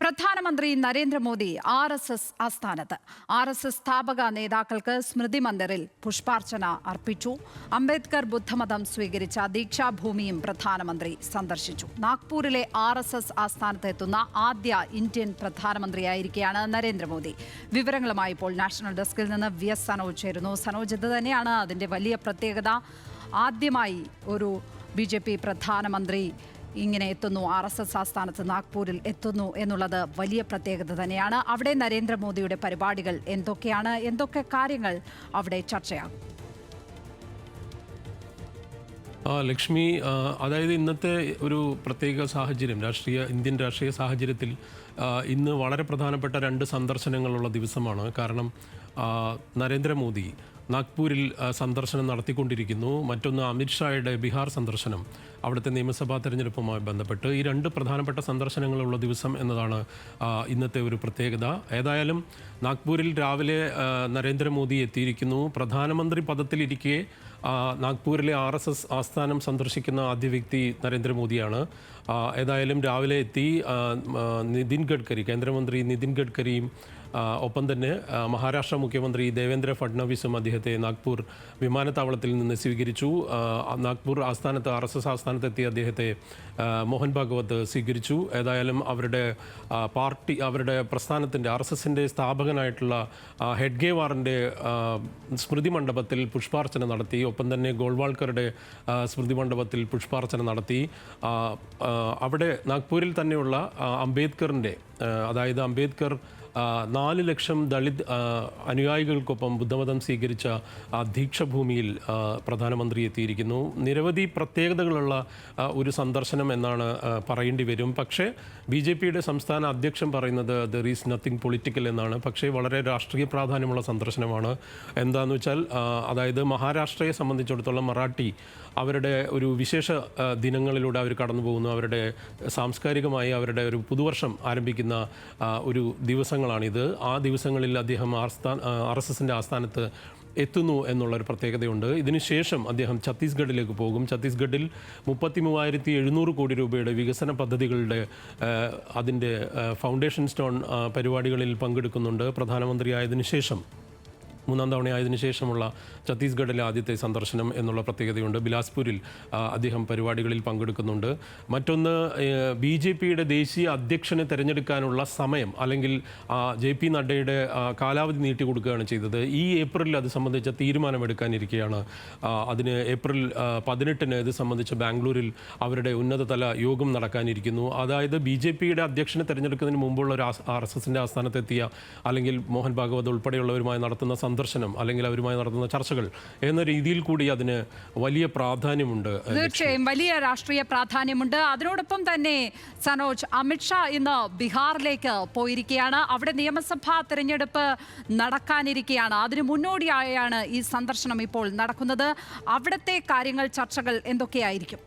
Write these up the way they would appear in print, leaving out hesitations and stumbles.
പ്രധാനമന്ത്രി നരേന്ദ്രമോദി RSS ആസ്ഥാനത്ത്. RSS സ്ഥാപക നേതാക്കൾക്ക് സ്മൃതി മന്ദിറിൽ പുഷ്പാർച്ചന അർപ്പിച്ചു. അംബേദ്കർ ബുദ്ധമതം സ്വീകരിച്ച ദീക്ഷാഭൂമിയും പ്രധാനമന്ത്രി സന്ദർശിച്ചു. നാഗ്പൂരിലെ RSS ആസ്ഥാനത്ത് എത്തുന്ന ആദ്യ ഇന്ത്യൻ പ്രധാനമന്ത്രിയായിരിക്കെയാണ് നരേന്ദ്രമോദി. വിവരങ്ങളുമായി ഇപ്പോൾ നാഷണൽ ഡെസ്കിൽ നിന്ന് VS സനോജ് ചേരുന്നു. സനോജ്, ഇത് തന്നെയാണ് അതിൻ്റെ വലിയ പ്രത്യേകത. ആദ്യമായി ഒരു BJP പ്രധാനമന്ത്രി ഇങ്ങനെ എത്തുന്നു, RSS ആസ്ഥാനത്ത് നാഗ്പൂരിൽ എത്തുന്നു എന്നുള്ളത് വലിയ പ്രത്യേകത തന്നെയാണ്. അവിടെ നരേന്ദ്രമോദിയുടെ പരിപാടികൾ എന്തൊക്കെയാണ്, എന്തൊക്കെ കാര്യങ്ങൾ അവിടെ ചർച്ചയാകും? ലക്ഷ്മി, അതായത് ഇന്നത്തെ ഒരു പ്രത്യേക സാഹചര്യം, ഇന്ത്യൻ രാഷ്ട്രീയ സാഹചര്യത്തിൽ ഇന്ന് വളരെ പ്രധാനപ്പെട്ട രണ്ട് സന്ദർശനങ്ങളുള്ള ദിവസമാണ്. കാരണം നരേന്ദ്രമോദി നാഗ്പൂരിൽ സന്ദർശനം നടത്തിക്കൊണ്ടിരിക്കുന്നു. മറ്റൊന്ന് അമിത്ഷായുടെ ബീഹാർ സന്ദർശനം, അവിടുത്തെ നിയമസഭാ തെരഞ്ഞെടുപ്പുമായി ബന്ധപ്പെട്ട്. ഈ രണ്ട് പ്രധാനപ്പെട്ട സന്ദർശനങ്ങളുള്ള ദിവസം എന്നതാണ് ഇന്നത്തെ ഒരു പ്രത്യേകത. ഏതായാലും നാഗ്പൂരിൽ രാവിലെ നരേന്ദ്രമോദി എത്തിയിരിക്കുന്നു. പ്രധാനമന്ത്രി പദത്തിലിരിക്കെ നാഗ്പൂരിലെ RSS ആസ്ഥാനം സന്ദർശിക്കുന്ന ആദ്യ വ്യക്തി നരേന്ദ്രമോദിയാണ്. ഏതായാലും രാവിലെ എത്തി. നിതിൻ ഗഡ്കരി, കേന്ദ്രമന്ത്രി നിതിൻ ഗഡ്കരിയും ഒപ്പം തന്നെ മഹാരാഷ്ട്ര മുഖ്യമന്ത്രി ദേവേന്ദ്ര ഫഡ്നവിസും അദ്ദേഹത്തെ നാഗ്പൂർ വിമാനത്താവളത്തിൽ നിന്ന് സ്വീകരിച്ചു. നാഗ്പൂർ ആസ്ഥാനത്ത് RSS ആസ്ഥാനത്തെത്തിയ അദ്ദേഹത്തെ മോഹൻ ഭാഗവത് സ്വീകരിച്ചു. ഏതായാലും അവരുടെ പാർട്ടി, അവരുടെ പ്രസ്ഥാനത്തിൻ്റെ RSSൻ്റെ സ്ഥാപകനായിട്ടുള്ള ഹെഡ്ഗേവാറിൻ്റെ സ്മൃതി മണ്ഡപത്തിൽ പുഷ്പാർച്ചന നടത്തി. ഒപ്പം തന്നെ ഗോൾവാൾക്കറുടെ സ്മൃതി മണ്ഡപത്തിൽ പുഷ്പാർച്ചന നടത്തി. അവിടെ നാഗ്പൂരിൽ തന്നെയുള്ള അംബേദ്കറിൻ്റെ, അതായത് അംബേദ്കർ 4 ലക്ഷം ദളിത് അനുയായികൾക്കൊപ്പം ബുദ്ധമതം സ്വീകരിച്ച ദീക്ഷഭൂമിയിൽ പ്രധാനമന്ത്രി എത്തിയിരിക്കുന്നു. നിരവധി പ്രത്യേകതകളുള്ള ഒരു സന്ദർശനം എന്നാണ് പറയേണ്ടി വരും. പക്ഷേ BJPയുടെ സംസ്ഥാന അധ്യക്ഷൻ പറയുന്നത് ദർ ഈസ് നത്തിങ് പൊളിറ്റിക്കൽ എന്നാണ്. പക്ഷേ വളരെ രാഷ്ട്രീയ പ്രാധാന്യമുള്ള സന്ദർശനമാണ്. എന്താണെന്ന് വെച്ചാൽ, അതായത് മഹാരാഷ്ട്രയെ സംബന്ധിച്ചിടത്തോളം മറാഠി അവരുടെ ഒരു വിശേഷ ദിനങ്ങളിലൂടെ അവർ കടന്നു പോകുന്നു. അവരുടെ സാംസ്കാരികമായി അവരുടെ ഒരു പുതുവർഷം ആരംഭിക്കുന്ന ഒരു ദിവസങ്ങളാണിത്. ആ ദിവസങ്ങളിൽ അദ്ദേഹം RSSൻ്റെ ആസ്ഥാനത്ത് എത്തുന്നു എന്നുള്ളൊരു പ്രത്യേകതയുണ്ട്. ഇതിനുശേഷം അദ്ദേഹം ഛത്തീസ്ഗഡിലേക്ക് പോകും. ഛത്തീസ്ഗഡിൽ 33,700 കോടി രൂപയുടെ വികസന പദ്ധതികളുടെ അതിൻ്റെ ഫൗണ്ടേഷൻ സ്റ്റോൺ പരിപാടികളിൽ പങ്കെടുക്കുന്നുണ്ട്. പ്രധാനമന്ത്രിയായതിനു ശേഷം, മൂന്നാം തവണയായതിനു ശേഷമുള്ള ഛത്തീസ്ഗഡിലെ ആദ്യത്തെ സന്ദർശനം എന്നുള്ള പ്രത്യേകതയുണ്ട്. ബിലാസ്പൂരിൽ അദ്ദേഹം പരിപാടികളിൽ പങ്കെടുക്കുന്നുണ്ട്. മറ്റൊന്ന്, BJPയുടെ ദേശീയ അധ്യക്ഷനെ തിരഞ്ഞെടുക്കാനുള്ള സമയം, അല്ലെങ്കിൽ JP നഡ്ഡയുടെ കാലാവധി നീട്ടിക്കൊടുക്കുകയാണ് ചെയ്തത്. ഈ ഏപ്രിലിൽ അത് സംബന്ധിച്ച തീരുമാനമെടുക്കാനിരിക്കുകയാണ്. അതിന് ഏപ്രിൽ 18-ന് ഇത് സംബന്ധിച്ച് ബാംഗ്ലൂരിൽ അവരുടെ ഉന്നതതല യോഗം നടക്കാനിരിക്കുന്നു. അതായത് BJPയുടെ അധ്യക്ഷനെ തിരഞ്ഞെടുക്കുന്നതിന് മുമ്പുള്ള ഒരു RSSൻ്റെ ആസ്ഥാനത്തെത്തിയ, അല്ലെങ്കിൽ മോഹൻ ഭാഗവത് ഉൾപ്പെടെയുള്ളവരുമായി നടത്തുന്ന സന്ദർശനം, അല്ലെങ്കിൽ അവരുമായി നടത്തുന്ന ചർച്ചകൾ എന്ന രീതിയിൽ കൂടി അതിന് വലിയ പ്രാധാന്യമുണ്ട്. തീർച്ചയായും വലിയ രാഷ്ട്രീയ പ്രാധാന്യമുണ്ട്. അതിനോടൊപ്പം തന്നെ സനോജ്, അമിത്ഷാ ഇന്ന് ബീഹാറിലേക്ക് പോയിരിക്കുകയാണ്. അവിടെ നിയമസഭാ തെരഞ്ഞെടുപ്പ് നടക്കാനിരിക്കുകയാണ്. അതിനു മുന്നോടിയായാണ് ഈ സന്ദർശനം ഇപ്പോൾ നടക്കുന്നത്. അവിടുത്തെ കാര്യങ്ങൾ, ചർച്ചകൾ എന്തൊക്കെയായിരിക്കും?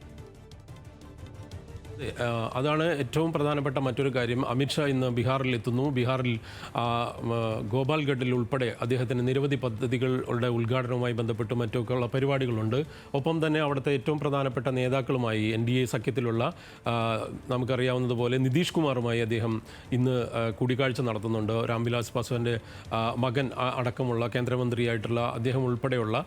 അതാണ് ഏറ്റവും പ്രധാനപ്പെട്ട മറ്റൊരു കാര്യം. അമിത്ഷാ ഇന്ന് ബീഹാറിൽ എത്തുന്നു. ബീഹാറിൽ ഗോപാൽഗഡിൽ ഉൾപ്പെടെ അദ്ദേഹത്തിന് നിരവധി പദ്ധതികളുടെ ഉദ്ഘാടനവുമായി ബന്ധപ്പെട്ട് മറ്റൊക്കെയുള്ള പരിപാടികളുണ്ട്. ഒപ്പം തന്നെ അവിടുത്തെ ഏറ്റവും പ്രധാനപ്പെട്ട നേതാക്കളുമായി, NDA സഖ്യത്തിലുള്ള, നമുക്കറിയാവുന്നതുപോലെ നിതീഷ് കുമാറുമായി അദ്ദേഹം ഇന്ന് കൂടിക്കാഴ്ച നടത്തുന്നുണ്ട്. രാംവിലാസ് പാസ്വാന്റെ മകൻ അടക്കമുള്ള കേന്ദ്രമന്ത്രിയായിട്ടുള്ള അദ്ദേഹം ഉൾപ്പെടെയുള്ള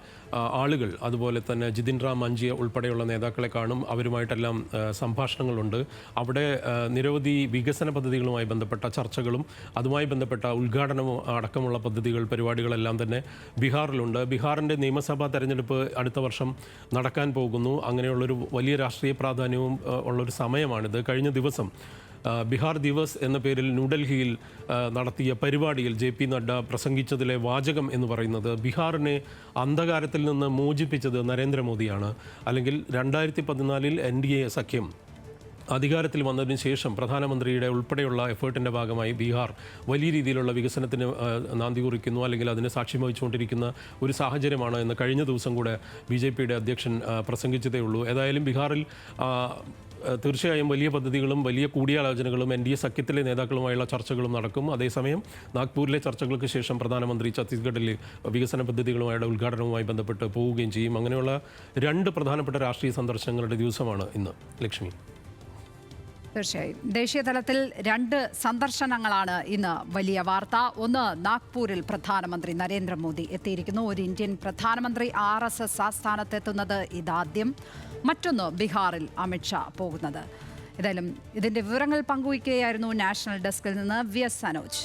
ആളുകൾ, അതുപോലെ തന്നെ ജിതിൻ റാം മഞ്ചി ഉൾപ്പെടെയുള്ള നേതാക്കളെ കാണും. അവരുമായിട്ടെല്ലാം സംഭാഷണങ്ങളുണ്ട്. അവിടെ നിരവധി വികസന പദ്ധതികളുമായി ബന്ധപ്പെട്ട ചർച്ചകളും അതുമായി ബന്ധപ്പെട്ട ഉദ്ഘാടനവും അടക്കമുള്ള പദ്ധതികൾ, പരിപാടികളെല്ലാം തന്നെ ബീഹാറിലുണ്ട്. ബീഹാറിൻ്റെ നിയമസഭാ തെരഞ്ഞെടുപ്പ് അടുത്ത വർഷം നടക്കാൻ പോകുന്നു. അങ്ങനെയുള്ളൊരു വലിയ രാഷ്ട്രീയ പ്രാധാന്യവും ഉള്ളൊരു സമയമാണിത്. കഴിഞ്ഞ ദിവസം ബീഹാർ ദിവസ് എന്ന പേരിൽ ന്യൂഡൽഹിയിൽ നടത്തിയ പരിപാടിയിൽ JP നഡ്ഡ പ്രസംഗിച്ചതിലെ വാചകം എന്ന് പറയുന്നത്, ബീഹാറിനെ അന്ധകാരത്തിൽ നിന്ന് മോചിപ്പിച്ചത് നരേന്ദ്രമോദിയാണ്. അല്ലെങ്കിൽ 2014-ൽ NDA സഖ്യം അധികാരത്തിൽ വന്നതിന് ശേഷം പ്രധാനമന്ത്രിയുടെ ഉൾപ്പെടെയുള്ള എഫേർട്ടിൻ്റെ ഭാഗമായി ബീഹാർ വലിയ രീതിയിലുള്ള വികസനത്തിന് നാന്ദി കുറിക്കുന്നു, അല്ലെങ്കിൽ അതിനെ സാക്ഷ്യം വഹിച്ചുകൊണ്ടിരിക്കുന്ന ഒരു സാഹചര്യമാണ് എന്ന് കഴിഞ്ഞ ദിവസം കൂടെ BJPയുടെ അധ്യക്ഷൻ പ്രസംഗിച്ചതേ ഉള്ളൂ. ഏതായാലും ബീഹാറിൽ തീർച്ചയായും വലിയ പദ്ധതികളും വലിയ കൂടിയാലോചനകളും NDA സഖ്യത്തിലെ നേതാക്കളുമായുള്ള ചർച്ചകളും നടക്കും. അതേസമയം നാഗ്പൂരിലെ ചർച്ചകൾക്ക് ശേഷം പ്രധാനമന്ത്രി ഛത്തീസ്ഗഡിലെ വികസന പദ്ധതികളുമായുള്ള ഉദ്ഘാടനവുമായി ബന്ധപ്പെട്ട് പോവുകയും ചെയ്യും. അങ്ങനെയുള്ള രണ്ട് പ്രധാനപ്പെട്ട രാഷ്ട്രീയ സന്ദർശനങ്ങളുടെ ദിവസമാണ് ഇന്ന്. ലക്ഷ്മി. തീർച്ചയായും ദേശീയ തലത്തിൽ 2 സന്ദർശനങ്ങളാണ് ഇന്ന് വലിയ വാർത്ത. ഒന്ന്, നാഗ്പൂരിൽ പ്രധാനമന്ത്രി നരേന്ദ്രമോദി എത്തിയിരിക്കുന്നു. ഒരു ഇന്ത്യൻ പ്രധാനമന്ത്രി RSS ആസ്ഥാനത്തെത്തുന്നത് ഇതാദ്യം. മറ്റൊന്ന്, ബീഹാറിൽ അമിത്ഷാ പോകുന്നത്. ഏതായാലും ഇതിന്റെ വിവരങ്ങൾ പങ്കുവയ്ക്കുകയായിരുന്നു നാഷണൽ ഡെസ്കിൽ നിന്ന് VS സനോജ്.